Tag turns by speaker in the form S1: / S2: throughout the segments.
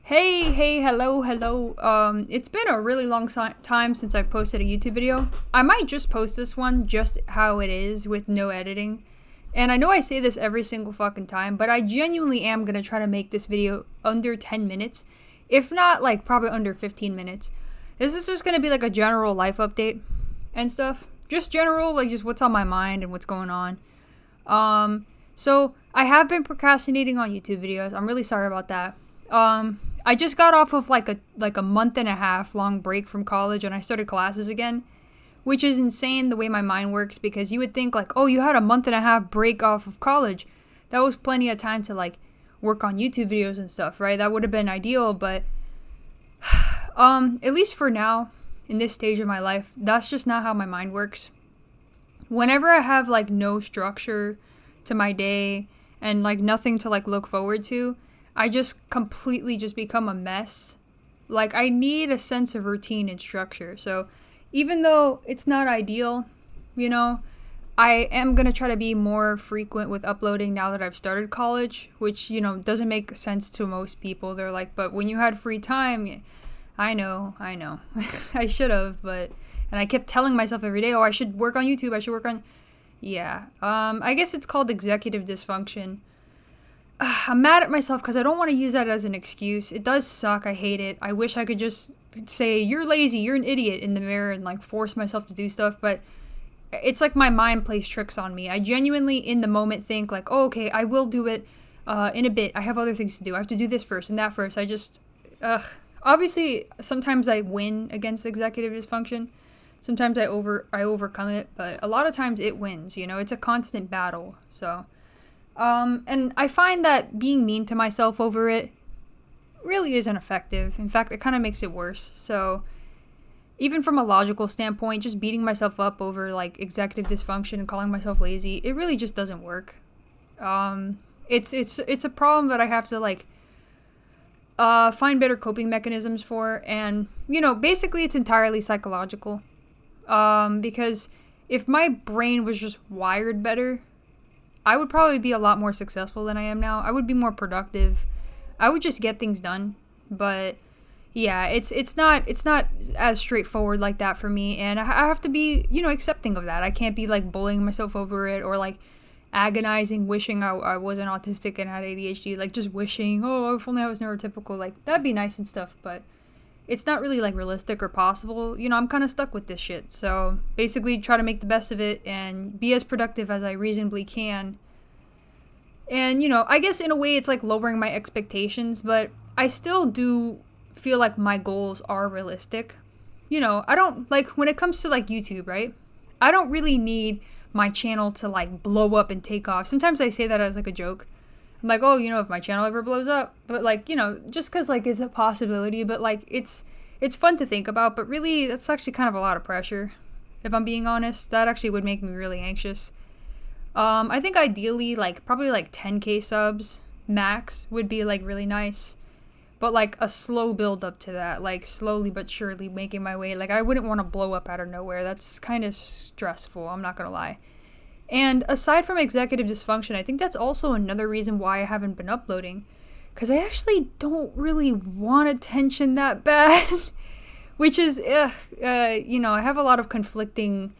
S1: Hello. It's been a really long time since I've posted a YouTube video. I might just post this one just how it is with no editing. And I know I say this every single fucking time, but I genuinely am gonna try to make this video under 10 minutes. If not, like, probably under 15 minutes. This is just gonna be like a general life update and stuff. Just general, like, just what's on my mind and what's going on. So I have been procrastinating on YouTube videos. I'm really sorry about that. I just got off of like a month and a half long break from college and I started classes again, which is insane the way my mind works because you would think like, oh, you had a month and a half break off of college. That was plenty of time to like work on YouTube videos and stuff, right? That would have been ideal, but at least for now, in this stage of my life, that's just not how my mind works. Whenever I have like no structure to my day and like nothing to like look forward to, I just completely just become a mess. Like, I need a sense of routine and structure. So, even though it's not ideal, I am going to try to be more frequent with uploading now that I've started college, which, doesn't make sense to most people. They're like, but when you had free time, I know. I should have, and I kept telling myself every day, oh, I should work on YouTube. Yeah. I guess it's called executive dysfunction. I'm mad at myself because I don't want to use that as an excuse. It does suck. I hate it. I wish I could just say, you're lazy, you're an idiot in the mirror and like force myself to do stuff. But it's like my mind plays tricks on me. I genuinely in the moment think like, oh, okay, I will do it in a bit. I have other things to do. I have to do this first and that first. Obviously, sometimes I win against executive dysfunction. Sometimes I overcome it. But a lot of times it wins. It's a constant battle. So... and I find that being mean to myself over it really isn't effective. In fact, it kind of makes it worse. So, even from a logical standpoint, just beating myself up over, like, executive dysfunction and calling myself lazy, it really just doesn't work. It's a problem that I have to, like, find better coping mechanisms for, and, basically it's entirely psychological. Because if my brain was just wired better, I would probably be a lot more successful than I am now. I would be more productive. I would just get things done. But yeah, it's not as straightforward like that for me, and I have to be, accepting of that. I can't be like bullying myself over it or like agonizing, wishing I wasn't autistic and had ADHD, like just wishing, oh, if only I was neurotypical. Like that'd be nice and stuff, but it's not really like realistic or possible. I'm kind of stuck with this shit. So basically try to make the best of it and be as productive as I reasonably can. And, I guess in a way it's like lowering my expectations, but I still do feel like my goals are realistic. I don't like when it comes to like YouTube, right? I don't really need my channel to like blow up and take off. Sometimes I say that as like a joke. I'm like, oh, if my channel ever blows up, but like, just because like it's a possibility, but like it's fun to think about, but really that's actually kind of a lot of pressure. If I'm being honest, that actually would make me really anxious. I think ideally like probably like 10K subs max would be like really nice, but like a slow build up to that, like slowly but surely making my way. Like I wouldn't want to blow up out of nowhere. That's kind of stressful. I'm not going to lie. And aside from executive dysfunction, I think that's also another reason why I haven't been uploading. Because I actually don't really want attention that bad. Which is, I have a lot of conflicting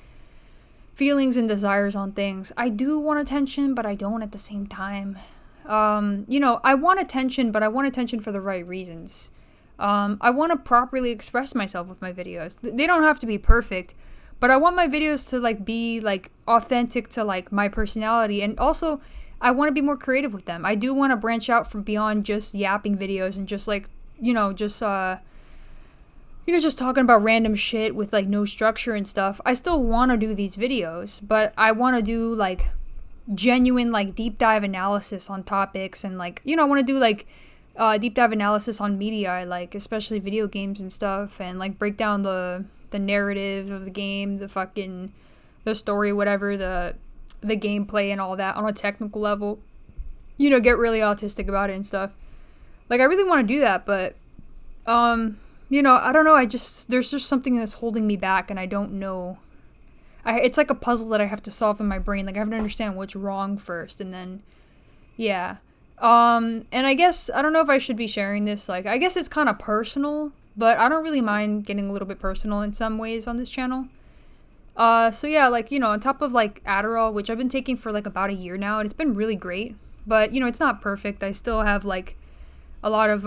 S1: feelings and desires on things. I do want attention, but I don't at the same time. I want attention, but I want attention for the right reasons. I want to properly express myself with my videos. They don't have to be perfect. But I want my videos to like be like authentic to like my personality, and also I want to be more creative with them. I do want to branch out from beyond just yapping videos and just like just talking about random shit with like no structure and stuff. I still want to do these videos, but I want to do like genuine like deep dive analysis on topics, and like I want to do like deep dive analysis on media I like, especially video games and stuff, and like break down the narrative of the game, the story, whatever, the gameplay and all that on a technical level. Get really autistic about it and stuff. Like I really want to do that, but I don't know. There's just something that's holding me back, and I don't know. It's like a puzzle that I have to solve in my brain. Like I have to understand what's wrong first, and then, yeah. And I guess, I don't know if I should be sharing this. Like, I guess it's kind of personal, but I don't really mind getting a little bit personal in some ways on this channel. So yeah, like, on top of like Adderall, which I've been taking for like about a year now, and it's been really great. But, it's not perfect. I still have like a lot of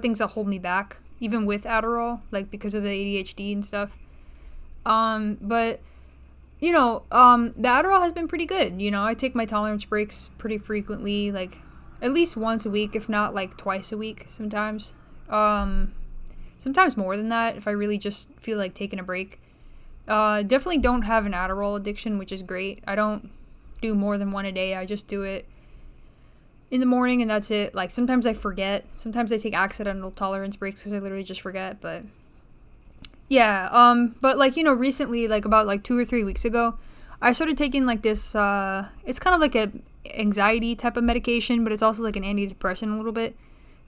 S1: things that hold me back, even with Adderall, like because of the ADHD and stuff. But the Adderall has been pretty good. I take my tolerance breaks pretty frequently, like at least once a week, if not like twice a week sometimes. Sometimes more than that if I really just feel like taking a break. Definitely don't have an Adderall addiction, which is great. I don't do more than one a day. I just do it in the morning and that's it. Like sometimes I forget. Sometimes I take accidental tolerance breaks because I literally just forget. But yeah, but like, recently, like about like 2 or 3 weeks ago, I started taking like this, it's kind of like a anxiety type of medication, but it's also like an antidepressant a little bit.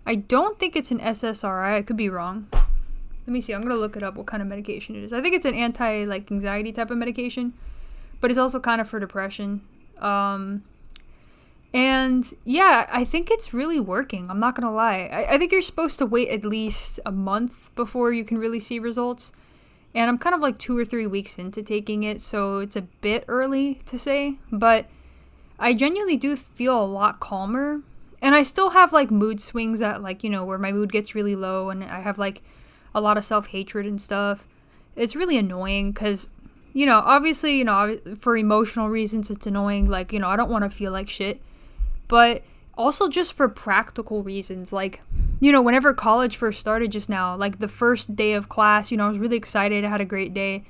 S1: I don't think it's an SSRI. I could be wrong. Let me see. I'm going to look it up what kind of medication it is. I think it's an anxiety type of medication, but it's also kind of for depression. And yeah, I think it's really working. I'm not going to lie. I think you're supposed to wait at least a month before you can really see results. And I'm kind of like 2 or 3 weeks into taking it, so it's a bit early to say, but I genuinely do feel a lot calmer. And I still have like mood swings that like, where my mood gets really low and I have like a lot of self-hatred and stuff. It's really annoying because, obviously, for emotional reasons, it's annoying. Like, I don't want to feel like shit. But also just for practical reasons. Like, whenever college first started just now, like the first day of class, I was really excited. I had a great day.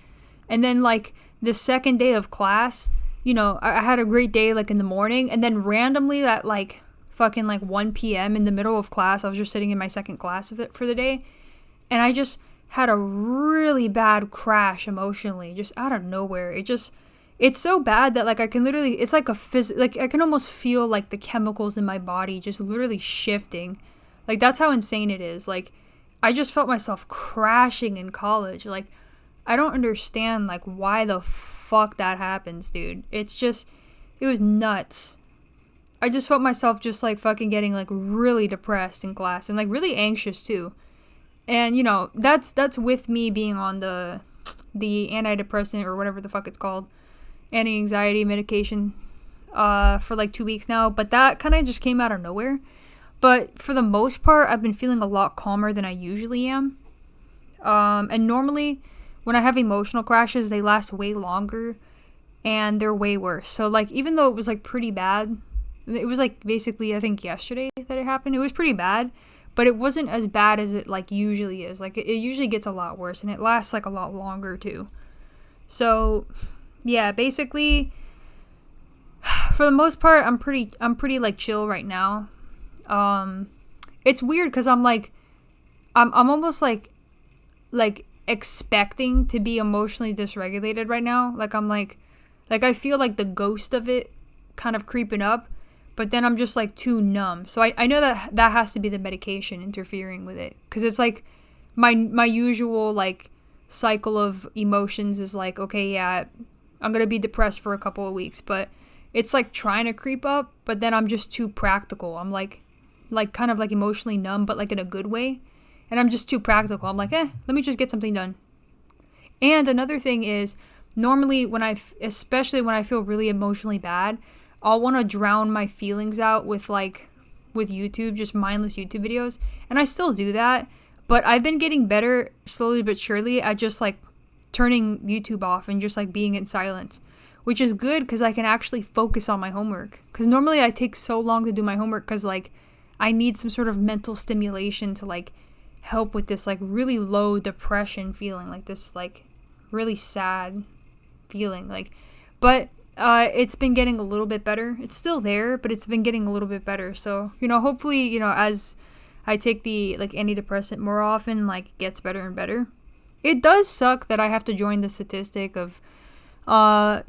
S1: And then like the second day of class, I had a great day like in the morning. And then randomly at like fucking like 1 p.m. in the middle of class, I was just sitting in my second class of it for the day. And I just had a really bad crash emotionally, just out of nowhere. It's so bad that like I can literally, it's like like I can almost feel like the chemicals in my body just literally shifting. Like that's how insane it is. Like I just felt myself crashing in college. Like I don't understand like why the fuck that happens, dude. It was nuts. I just felt myself just like fucking getting like really depressed in class and like really anxious too. And that's with me being on the antidepressant or whatever the fuck it's called, anti-anxiety medication, for like 2 weeks now. But that kind of just came out of nowhere. But for the most part, I've been feeling a lot calmer than I usually am. And normally when I have emotional crashes, they last way longer and they're way worse. So like even though it was like pretty bad, it was like basically I think yesterday that it happened. It was pretty bad. But it wasn't as bad as it like usually is. Like it usually gets a lot worse and it lasts like a lot longer too. So yeah, basically for the most part I'm pretty like chill right now. It's weird cuz I'm almost like expecting to be emotionally dysregulated right now. Like I'm like I feel like the ghost of it kind of creeping up. But then I'm just like too numb. So I know that has to be the medication interfering with it. Because it's like my usual like cycle of emotions is like, okay, yeah, I'm going to be depressed for a couple of weeks. But it's like trying to creep up. But then I'm just too practical. I'm like kind of like emotionally numb, but like in a good way. And I'm just too practical. I'm like, let me just get something done. And another thing is normally especially when I feel really emotionally bad, I'll want to drown my feelings out with YouTube, just mindless YouTube videos. And I still do that. But I've been getting better slowly but surely at just like turning YouTube off and just like being in silence. Which is good because I can actually focus on my homework. Because normally I take so long to do my homework because like I need some sort of mental stimulation to like help with this like really low depression feeling. Like this like really sad feeling. But it's been getting a little bit better. It's still there, but it's been getting a little bit better. So, hopefully, as I take the like antidepressant more often, like it gets better and better. It does suck that I have to join the statistic of, Gen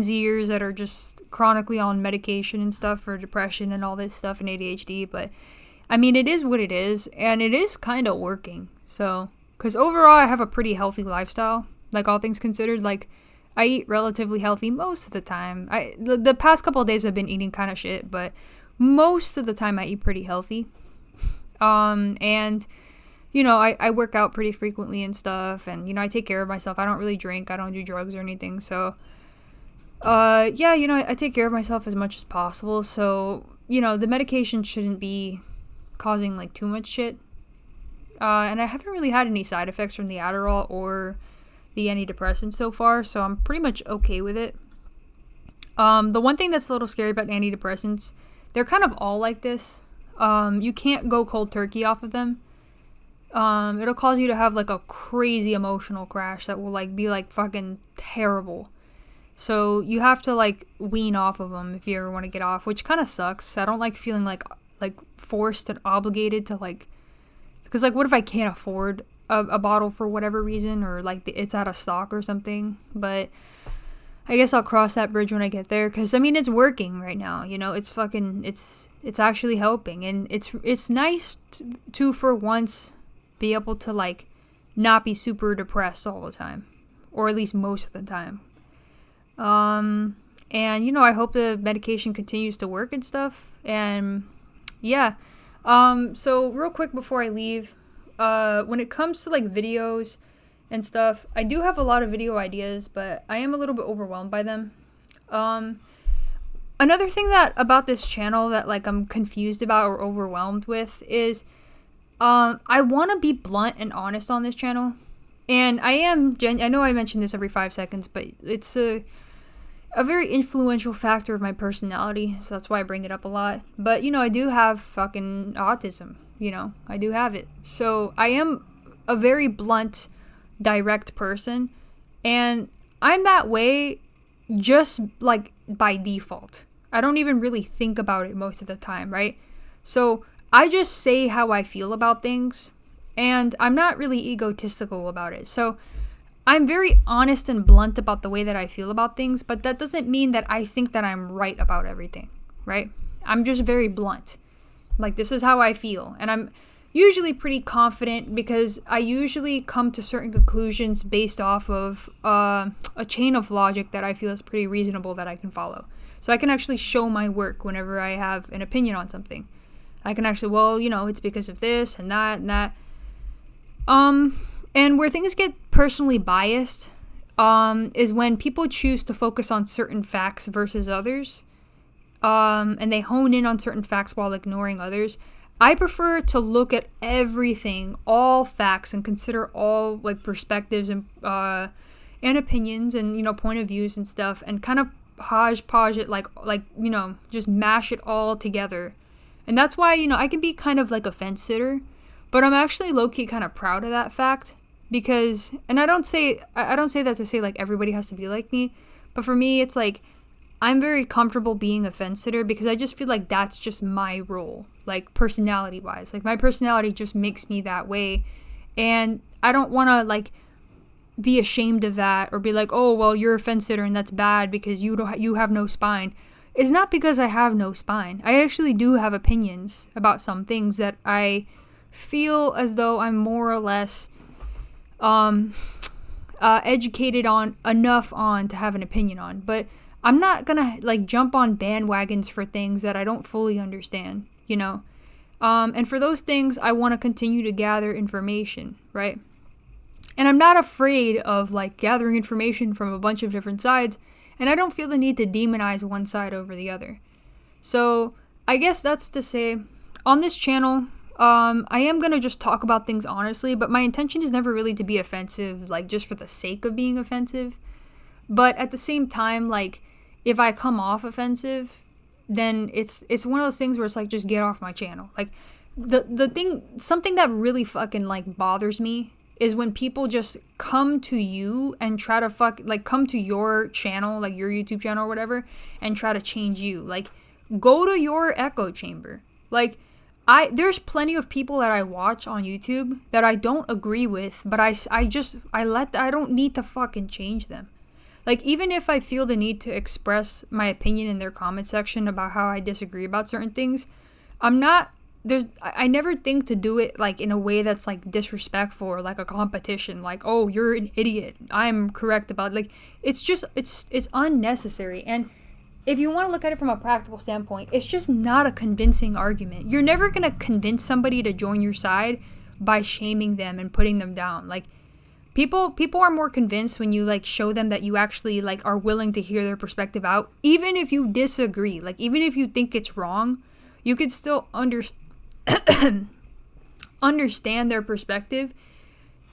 S1: Zers that are just chronically on medication and stuff for depression and all this stuff and ADHD. But I mean, it is what it is, and it is kind of working. So, because overall, I have a pretty healthy lifestyle, like all things considered. Like, I eat relatively healthy most of the time. The past couple of days I've been eating kind of shit, but most of the time I eat pretty healthy. And you know, I work out pretty frequently and stuff, and you know, I take care of myself. I don't really drink, I don't do drugs or anything, so yeah, you know, I take care of myself as much as possible. So, you know, the medication shouldn't be causing like too much shit. And I haven't really had any side effects from the Adderall or the antidepressants so far, so I'm pretty much okay with it. The one thing that's a little scary about antidepressants, they're kind of all like this. You can't go cold turkey off of them. It'll cause you to have like a crazy emotional crash that will like be like fucking terrible. So you have to like wean off of them if you ever want to get off, which kind of sucks. I don't like feeling like forced and obligated to like, because like what if I can't afford a bottle for whatever reason, or like it's out of stock or something. But I guess I'll cross that bridge when I get there, because I mean it's working right now, you know. It's fucking it's actually helping, and it's nice to for once be able to like not be super depressed all the time, or at least most of the time. And you know, I hope the medication continues to work and stuff. And yeah. So real quick before I leave, when it comes to like videos and stuff, I do have a lot of video ideas, but I am a little bit overwhelmed by them. Another thing that about this channel that like I'm confused about or overwhelmed with is I want to be blunt and honest on this channel. And I am I know I mention this every 5 seconds, but it's a very influential factor of my personality, so that's why I bring it up a lot. But, you know, I do have fucking autism, you know, I do have it. So I am a very blunt, direct person, and I'm that way just, like, by default. I don't even really think about it most of the time, right? So I just say how I feel about things, and I'm not really egotistical about it. So I'm very honest and blunt about the way that I feel about things, but that doesn't mean that I think that I'm right about everything, right? I'm just very blunt. Like, this is how I feel. And I'm usually pretty confident because I usually come to certain conclusions based off of a chain of logic that I feel is pretty reasonable that I can follow. So I can actually show my work whenever I have an opinion on something. I can actually, well, you know, it's because of this and that and that. And where things get personally biased is when people choose to focus on certain facts versus others, and they hone in on certain facts while ignoring others. I prefer to look at everything, all facts, and consider all like perspectives and opinions and, you know, point of views and stuff, and kind of hodgepodge it like you know, just mash it all together. And that's why, you know, I can be kind of like a fence sitter, but I'm actually low-key kind of proud of that fact. Because, and I don't say that to say like everybody has to be like me, but for me it's like I'm very comfortable being a fence sitter because I just feel like that's just my role, like personality wise. Like my personality just makes me that way, and I don't want to like be ashamed of that or be like, oh well, you're a fence sitter and that's bad because you have no spine. It's not because I have no spine. I actually do have opinions about some things that I feel as though I'm more or less educated on enough on to have an opinion on, but I'm not gonna like jump on bandwagons for things that I don't fully understand, you know. And for those things I want to continue to gather information, right? And I'm not afraid of like gathering information from a bunch of different sides, and I don't feel the need to demonize one side over the other. So I guess that's to say, on this channel I am going to just talk about things honestly, but my intention is never really to be offensive, like just for the sake of being offensive. But at the same time, like if I come off offensive, then it's one of those things where it's like, just get off my channel. Like something that really fucking like bothers me is when people just come to you and try to come to your channel, like your YouTube channel or whatever, and try to change you. Like, go to your echo chamber. Like, there's plenty of people that I watch on YouTube that I don't agree with, but I don't need to fucking change them. Like, even if I feel the need to express my opinion in their comment section about how I disagree about certain things, I'm not I never think to do it like in a way that's like disrespectful or like a competition, like, oh, you're an idiot, I'm correct about, like, it's unnecessary. And if you want to look at it from a practical standpoint, it's just not a convincing argument. You're never going to convince somebody to join your side by shaming them and putting them down. Like, people are more convinced when you like show them that you actually like are willing to hear their perspective out, even if you disagree. Like, even if you think it's wrong, you could still understand their perspective.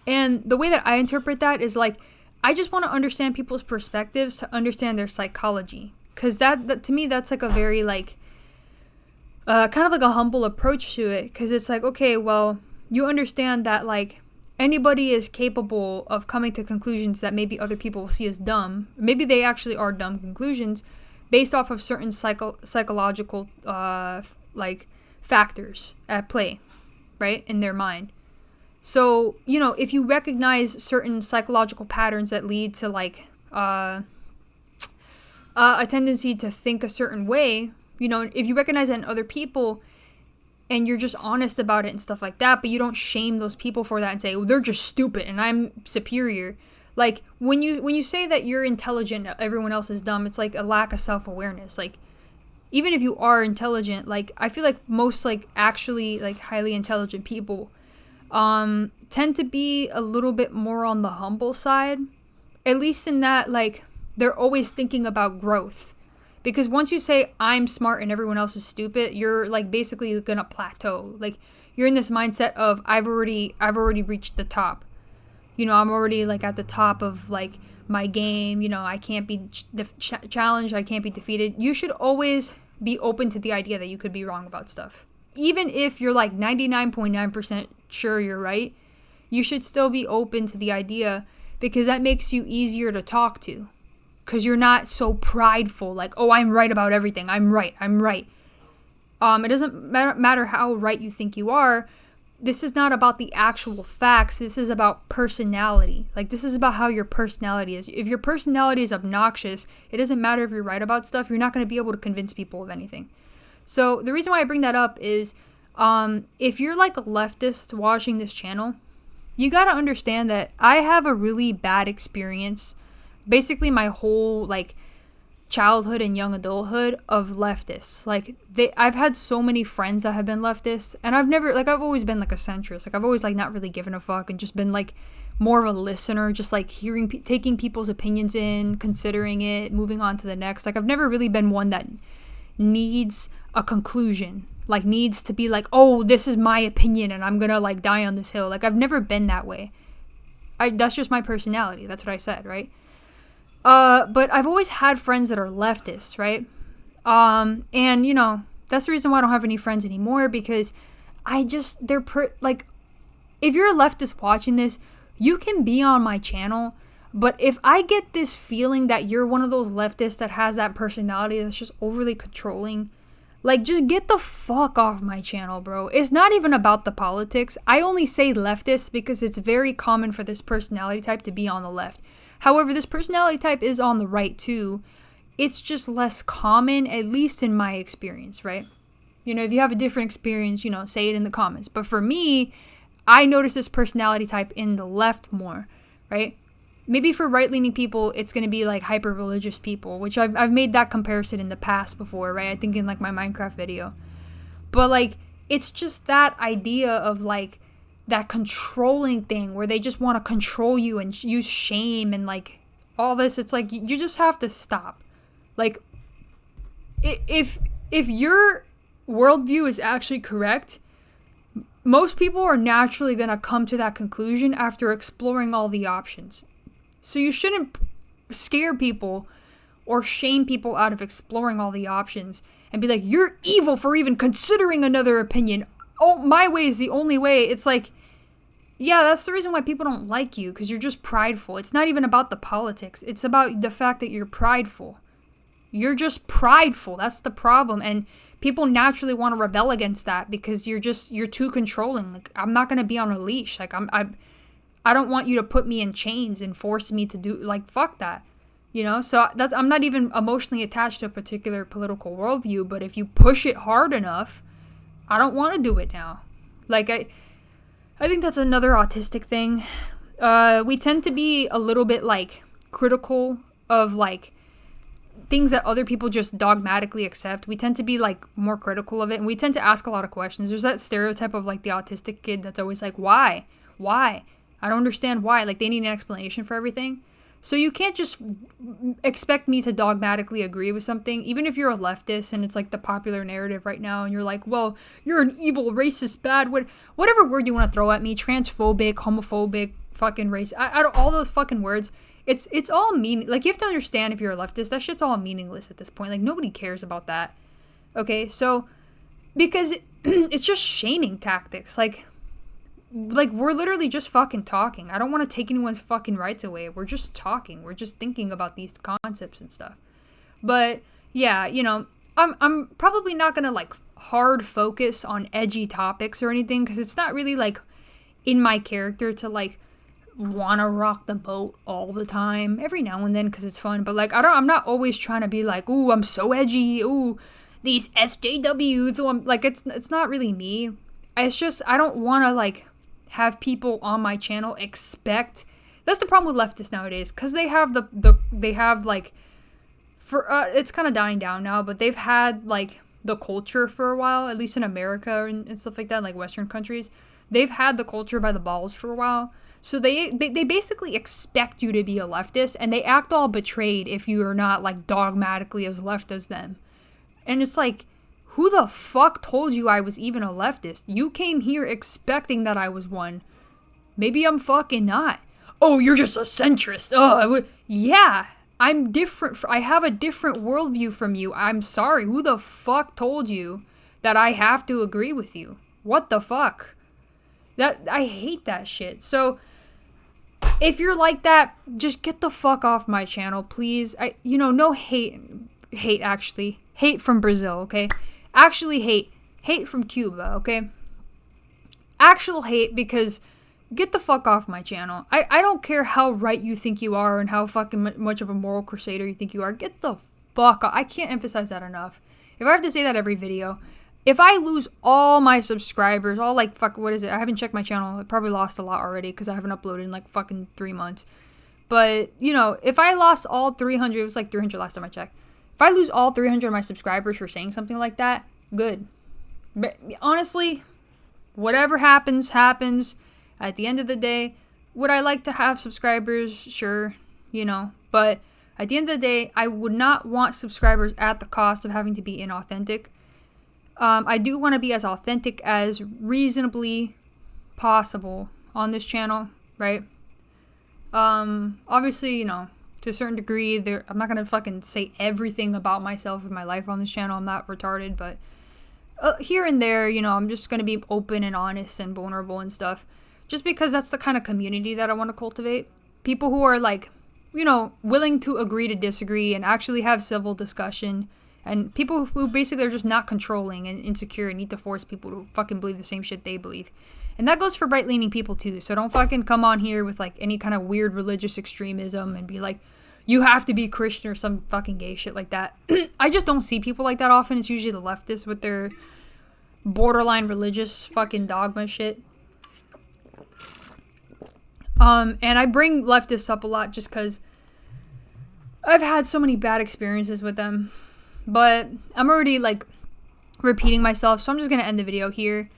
S1: And the way that I interpret that is like, I just want to understand people's perspectives to understand their psychology. Because that to me, that's like a very like kind of like a humble approach to it. Because it's like, okay, well, you understand that like anybody is capable of coming to conclusions that maybe other people will see as dumb. Maybe they actually are dumb conclusions based off of certain psychological like factors at play, right, in their mind. So, you know, if you recognize certain psychological patterns that lead to like a tendency to think a certain way, you know, if you recognize that in other people and you're just honest about it and stuff like that, but you don't shame those people for that and say, well, they're just stupid and I'm superior. Like, when you say that you're intelligent, everyone else is dumb, it's like a lack of self-awareness. Like, even if you are intelligent, like, I feel like most like actually like highly intelligent people tend to be a little bit more on the humble side, at least in that like they're always thinking about growth. Because once you say I'm smart and everyone else is stupid, you're like basically gonna plateau. Like, you're in this mindset of I've already reached the top. You know, I'm already like at the top of like my game. You know, I can't be challenged. I can't be defeated. You should always be open to the idea that you could be wrong about stuff. Even if you're like 99.9% sure you're right, you should still be open to the idea, because that makes you easier to talk to. Because you're not so prideful, like, oh, I'm right about everything. I'm right. It doesn't matter how right you think you are. This is not about the actual facts. This is about personality. Like, this is about how your personality is. If your personality is obnoxious, it doesn't matter if you're right about stuff. You're not going to be able to convince people of anything. So the reason why I bring that up is if you're like a leftist watching this channel, you got to understand that I have a really bad experience basically my whole like childhood and young adulthood of leftists. Like, I've had so many friends that have been leftists, and I've always been like a centrist. Like, I've always like not really given a fuck and just been like more of a listener, just like taking people's opinions in, considering it, moving on to the next. Like, I've never really been one that needs a conclusion, like needs to be like, oh, this is my opinion and I'm gonna like die on this hill. Like, I've never been that way. That's just my personality. That's what I said, right? But I've always had friends that are leftists, right? And you know, that's the reason why I don't have any friends anymore, because if you're a leftist watching this, you can be on my channel, but if I get this feeling that you're one of those leftists that has that personality that's just overly controlling, like, just get the fuck off my channel, bro. It's not even about the politics. I only say leftist because it's very common for this personality type to be on the left. However, this personality type is on the right too. It's just less common, at least in my experience, right? You know, if you have a different experience, you know, say it in the comments. But for me, I notice this personality type in the left more, right? Maybe for right-leaning people, it's going to be like hyper-religious people, which I've made that comparison in the past before, right? I think in like my Minecraft video. But like, it's just that idea of like, that controlling thing where they just want to control you and use shame and like all this. It's like, you just have to stop. Like, if your worldview is actually correct, most people are naturally going to come to that conclusion after exploring all the options. So you shouldn't scare people or shame people out of exploring all the options and be like, you're evil for even considering another opinion. Oh, my way is the only way. It's like, yeah, that's the reason why people don't like you, because you're just prideful. It's not even about the politics. It's about the fact that you're prideful. You're just prideful. That's the problem. And people naturally want to rebel against that because you're too controlling. Like, I'm not going to be on a leash. Like, I don't want you to put me in chains and force me to do, like, fuck that. You know, so I'm not even emotionally attached to a particular political worldview, but if you push it hard enough, I don't want to do it now. Like, I think that's another autistic thing. We tend to be a little bit, like, critical of, like, things that other people just dogmatically accept. We tend to be, like, more critical of it, and we tend to ask a lot of questions. There's that stereotype of, like, the autistic kid that's always like, why? Why? I don't understand why. Like, they need an explanation for everything. So you can't just expect me to dogmatically agree with something, even if you're a leftist and it's like the popular narrative right now, and you're like, well, you're an evil, racist, bad, whatever word you want to throw at me, transphobic, homophobic, fucking racist, I don't, all the fucking words, it's all mean. Like, you have to understand, if you're a leftist, that shit's all meaningless at this point. Like, nobody cares about that. Okay, so, because it's just shaming tactics. Like, we're literally just fucking talking. I don't want to take anyone's fucking rights away. We're just talking. We're just thinking about these concepts and stuff. But yeah, you know, I'm probably not gonna like hard focus on edgy topics or anything, because it's not really like in my character to like wanna rock the boat all the time. Every now and then, because it's fun. But like, I'm not always trying to be like, ooh, I'm so edgy. Ooh, these SJWs. Ooh, I'm like, it's not really me. It's just, I don't want to like have people on my channel expect. That's the problem with leftists nowadays, because they have they have like, for it's kind of dying down now, but they've had like the culture for a while, at least in America and stuff like that, like Western countries. They've had the culture by the balls for a while, so they basically expect you to be a leftist, and they act all betrayed if you are not like dogmatically as left as them. And it's like, who the fuck told you I was even a leftist? You came here expecting that I was one. Maybe I'm fucking not. Oh, you're just a centrist. Oh, yeah, I'm different. I have a different worldview from you. I'm sorry. Who the fuck told you that I have to agree with you? What the fuck? I hate that shit. So, if you're like that, just get the fuck off my channel, please. No hate actually. Hate from Brazil, okay? Actually hate from Cuba, okay? Actual hate, because get the fuck off my channel. I don't care how right you think you are and how fucking much of a moral crusader you think you are. Get the fuck off. I can't emphasize that enough. If I have to say that every video, if I lose all my subscribers, all like, fuck, what is it? I haven't checked my channel. I probably lost a lot already because I haven't uploaded in like fucking 3 months. But, you know, if I lost all 300, it was like 300 last time I checked. If I lose all 300 of my subscribers for saying something like that, good. But honestly, whatever happens, happens. At the end of the day, would I like to have subscribers? Sure, you know. But at the end of the day, I would not want subscribers at the cost of having to be inauthentic. I do want to be as authentic as reasonably possible on this channel, right? Obviously, you know, to a certain degree, I'm not gonna fucking say everything about myself and my life on this channel. I'm not retarded, but here and there, you know, I'm just gonna be open and honest and vulnerable and stuff, just because that's the kind of community that I want to cultivate. People who are like, you know, willing to agree to disagree and actually have civil discussion, and people who basically are just not controlling and insecure and need to force people to fucking believe the same shit they believe. And that goes for right-leaning people too, so don't fucking come on here with like any kind of weird religious extremism and be like, you have to be Christian or some fucking gay shit like that. I just don't see people like that often. It's usually the leftists with their borderline religious fucking dogma shit. And I bring leftists up a lot just because I've had so many bad experiences with them. But I'm already like repeating myself, so I'm just gonna end the video here.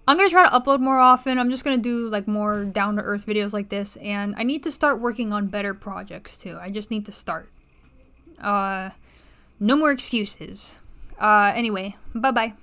S1: I'm going to try to upload more often. I'm just going to do like more down-to-earth videos like this. And I need to start working on better projects too. I just need to start. No more excuses. Anyway, bye-bye.